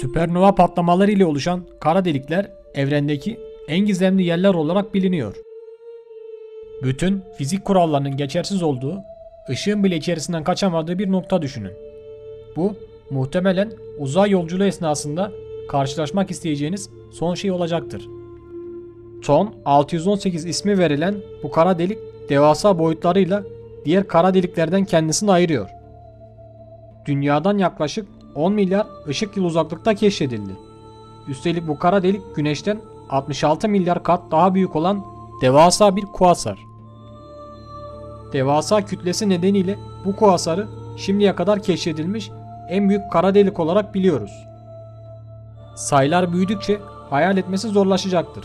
Süpernova patlamaları ile oluşan kara delikler evrendeki en gizemli yerler olarak biliniyor. Bütün fizik kurallarının geçersiz olduğu, ışığın bile içerisinden kaçamadığı bir nokta düşünün. Bu muhtemelen uzay yolculuğu esnasında karşılaşmak isteyeceğiniz son şey olacaktır. Ton 618 ismi verilen bu kara delik devasa boyutlarıyla diğer kara deliklerden kendisini ayırıyor. Dünyadan yaklaşık 10 milyar ışık yılı uzaklıkta keşfedildi. Üstelik bu kara delik Güneş'ten 66 milyar kat daha büyük olan devasa bir kuasar. Devasa kütlesi nedeniyle bu kuasarı şimdiye kadar keşfedilmiş en büyük kara delik olarak biliyoruz. Sayılar büyüdükçe hayal etmesi zorlaşacaktır.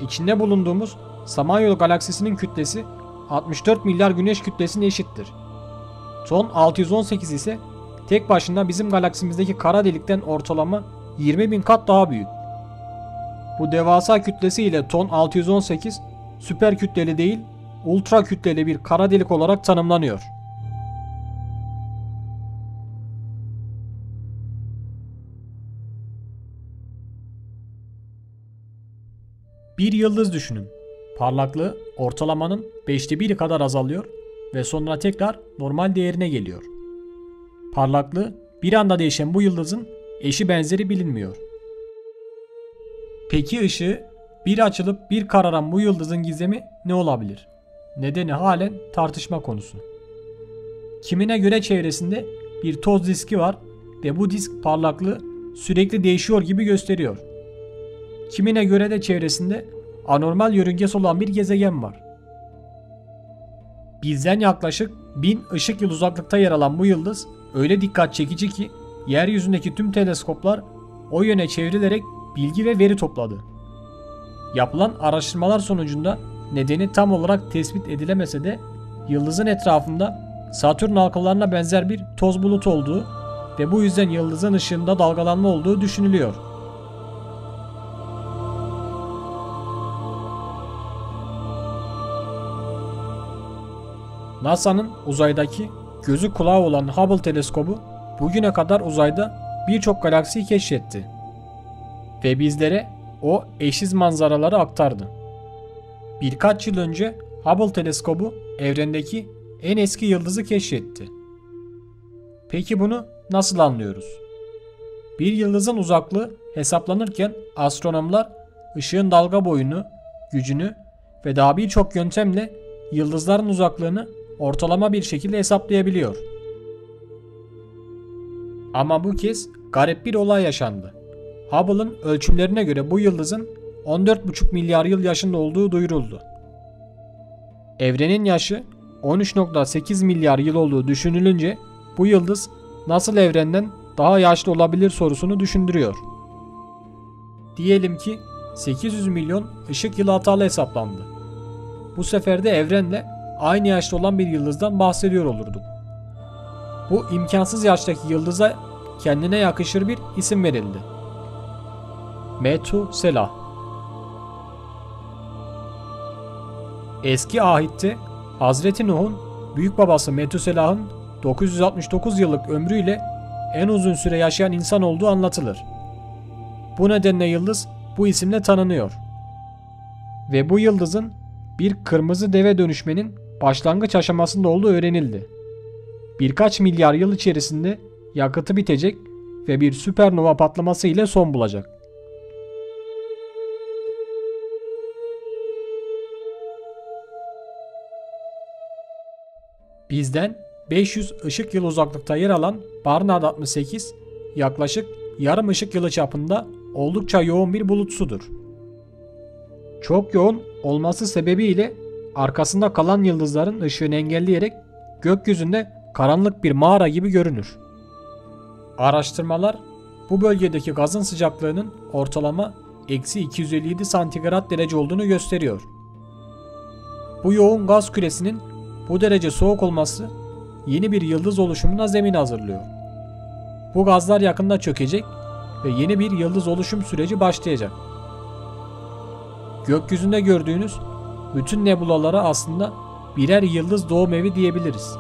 İçinde bulunduğumuz Samanyolu galaksisinin kütlesi 64 milyar güneş kütlesine eşittir. Ton 618 ise tek başına bizim galaksimizdeki kara delikten ortalama 20.000 kat daha büyük. Bu devasa kütlesiyle Ton 618 süper kütleli değil, ultra kütleli bir kara delik olarak tanımlanıyor. Bir yıldız düşünün. Parlaklığı ortalamanın 5'te 1'i kadar azalıyor ve sonra tekrar normal değerine geliyor. Parlaklığı bir anda değişen bu yıldızın eşi benzeri bilinmiyor. Peki ışığı bir açılıp bir kararan bu yıldızın gizemi ne olabilir? Nedeni halen tartışma konusu. Kimine göre çevresinde bir toz diski var ve bu disk parlaklığı sürekli değişiyor gibi gösteriyor. Kimine göre de çevresinde anormal yörüngesi olan bir gezegen var. Bizden yaklaşık 1000 ışık yılı uzaklıkta yer alan bu yıldız öyle dikkat çekici ki yeryüzündeki tüm teleskoplar o yöne çevrilerek bilgi ve veri topladı. Yapılan araştırmalar sonucunda nedeni tam olarak tespit edilemese de yıldızın etrafında Satürn halkalarına benzer bir toz bulutu olduğu ve bu yüzden yıldızın ışığında dalgalanma olduğu düşünülüyor. NASA'nın uzaydaki gözü kulağı olan Hubble teleskobu bugüne kadar uzayda birçok galaksiyi keşfetti ve bizlere o eşsiz manzaraları aktardı. Birkaç yıl önce Hubble teleskobu evrendeki en eski yıldızı keşfetti. Peki bunu nasıl anlıyoruz? Bir yıldızın uzaklığı hesaplanırken astronomlar ışığın dalga boyunu, gücünü ve daha birçok yöntemle yıldızların uzaklığını ortalama bir şekilde hesaplayabiliyor. Ama bu kez garip bir olay yaşandı. Hubble'ın ölçümlerine göre bu yıldızın 14,5 milyar yıl yaşında olduğu duyuruldu. Evrenin yaşı 13,8 milyar yıl olduğu düşünülünce bu yıldız nasıl evrenden daha yaşlı olabilir sorusunu düşündürüyor. Diyelim ki 800 milyon ışık yılı hatalı hesaplandı. Bu sefer de evrenle aynı yaşta olan bir yıldızdan bahsediyor olurduk. Bu imkansız yaştaki yıldıza kendine yakışır bir isim verildi. Metuselah. Eski ahitte Hazreti Nuh'un büyük babası Metuselah'ın 969 yıllık ömrüyle en uzun süre yaşayan insan olduğu anlatılır. Bu nedenle yıldız bu isimle tanınıyor. Ve bu yıldızın bir kırmızı deve dönüşmenin başlangıç aşamasında olduğu öğrenildi. Birkaç milyar yıl içerisinde yakıtı bitecek ve bir süpernova patlaması ile son bulacak. Bizden 500 ışık yılı uzaklıkta yer alan Barnard 68 yaklaşık yarım ışık yılı çapında oldukça yoğun bir bulut sudur. Çok yoğun olması sebebiyle arkasında kalan yıldızların ışığını engelleyerek gökyüzünde karanlık bir mağara gibi görünür. Araştırmalar bu bölgedeki gazın sıcaklığının ortalama -257 santigrat derece olduğunu gösteriyor. Bu yoğun gaz küresinin bu derece soğuk olması yeni bir yıldız oluşumuna zemin hazırlıyor. Bu gazlar yakında çökecek ve yeni bir yıldız oluşum süreci başlayacak. Gökyüzünde gördüğünüz bütün nebulalara aslında birer yıldız doğum evi diyebiliriz.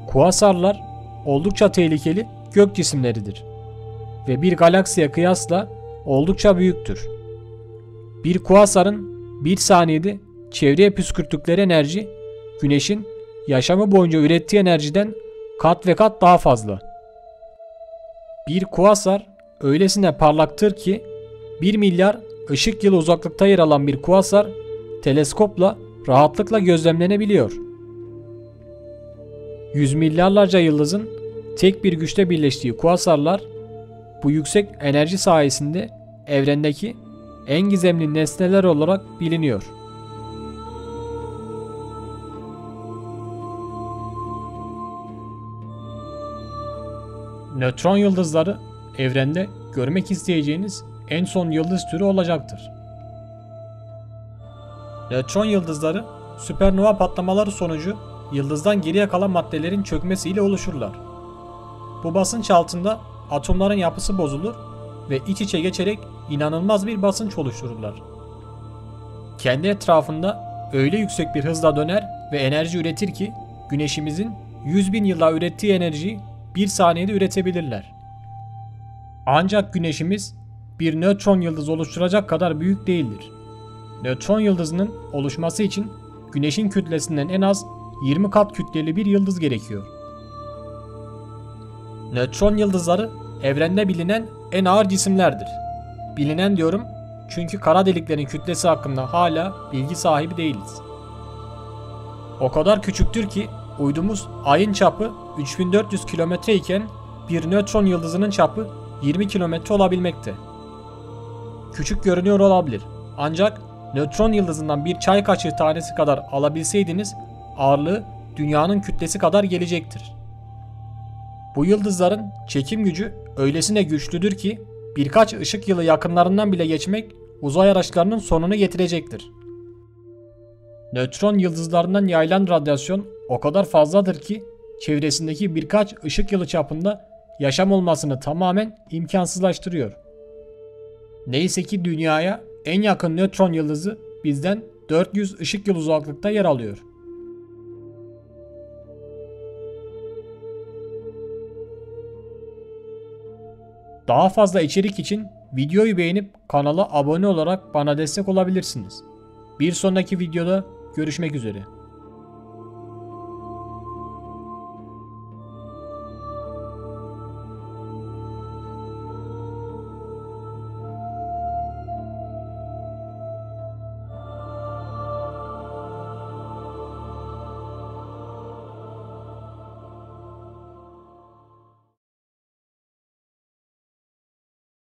Kuasarlar oldukça tehlikeli gök cisimleridir ve bir galaksiye kıyasla oldukça büyüktür. Bir kuasarın bir saniyede çevreye püskürttükleri enerji, Güneş'in yaşamı boyunca ürettiği enerjiden kat ve kat daha fazla. Bir kuasar öylesine parlaktır ki 1 milyar ışık yılı uzaklıkta yer alan bir kuasar teleskopla rahatlıkla gözlemlenebiliyor. Yüz milyarlarca yıldızın tek bir güçte birleştiği kuasarlar bu yüksek enerji sayesinde evrendeki en gizemli nesneler olarak biliniyor. Nötron yıldızları evrende görmek isteyeceğiniz en son yıldız türü olacaktır. Nötron yıldızları süpernova patlamaları sonucu yıldızdan geriye kalan maddelerin çökmesiyle oluşurlar. Bu basınç altında atomların yapısı bozulur ve iç içe geçerek inanılmaz bir basınç oluştururlar. Kendi etrafında öyle yüksek bir hızla döner ve enerji üretir ki Güneşimizin 100.000 yılda ürettiği enerjiyi bir saniyede üretebilirler. Ancak Güneşimiz bir nötron yıldız oluşturacak kadar büyük değildir. Nötron yıldızının oluşması için Güneş'in kütlesinden en az 20 kat kütleli bir yıldız gerekiyor. Nötron yıldızları evrende bilinen en ağır cisimlerdir. Bilinen diyorum çünkü kara deliklerin kütlesi hakkında hala bilgi sahibi değiliz. O kadar küçüktür ki uydumuz Ay'ın çapı 3400 kilometre iken bir nötron yıldızının çapı 20 kilometre olabilmekte. Küçük görünüyor olabilir. Ancak nötron yıldızından bir çay kaşığı tanesi kadar alabilseydiniz ağırlığı dünyanın kütlesi kadar gelecektir. Bu yıldızların çekim gücü öylesine güçlüdür ki birkaç ışık yılı yakınlarından bile geçmek uzay araçlarının sonunu getirecektir. Nötron yıldızlarından yayılan radyasyon o kadar fazladır ki çevresindeki birkaç ışık yılı çapında yaşam olmasını tamamen imkansızlaştırıyor. Neyse ki dünyaya en yakın nötron yıldızı bizden 400 ışık yılı uzaklıkta yer alıyor. Daha fazla içerik için videoyu beğenip kanala abone olarak bana destek olabilirsiniz. Bir sonraki videoda görüşmek üzere.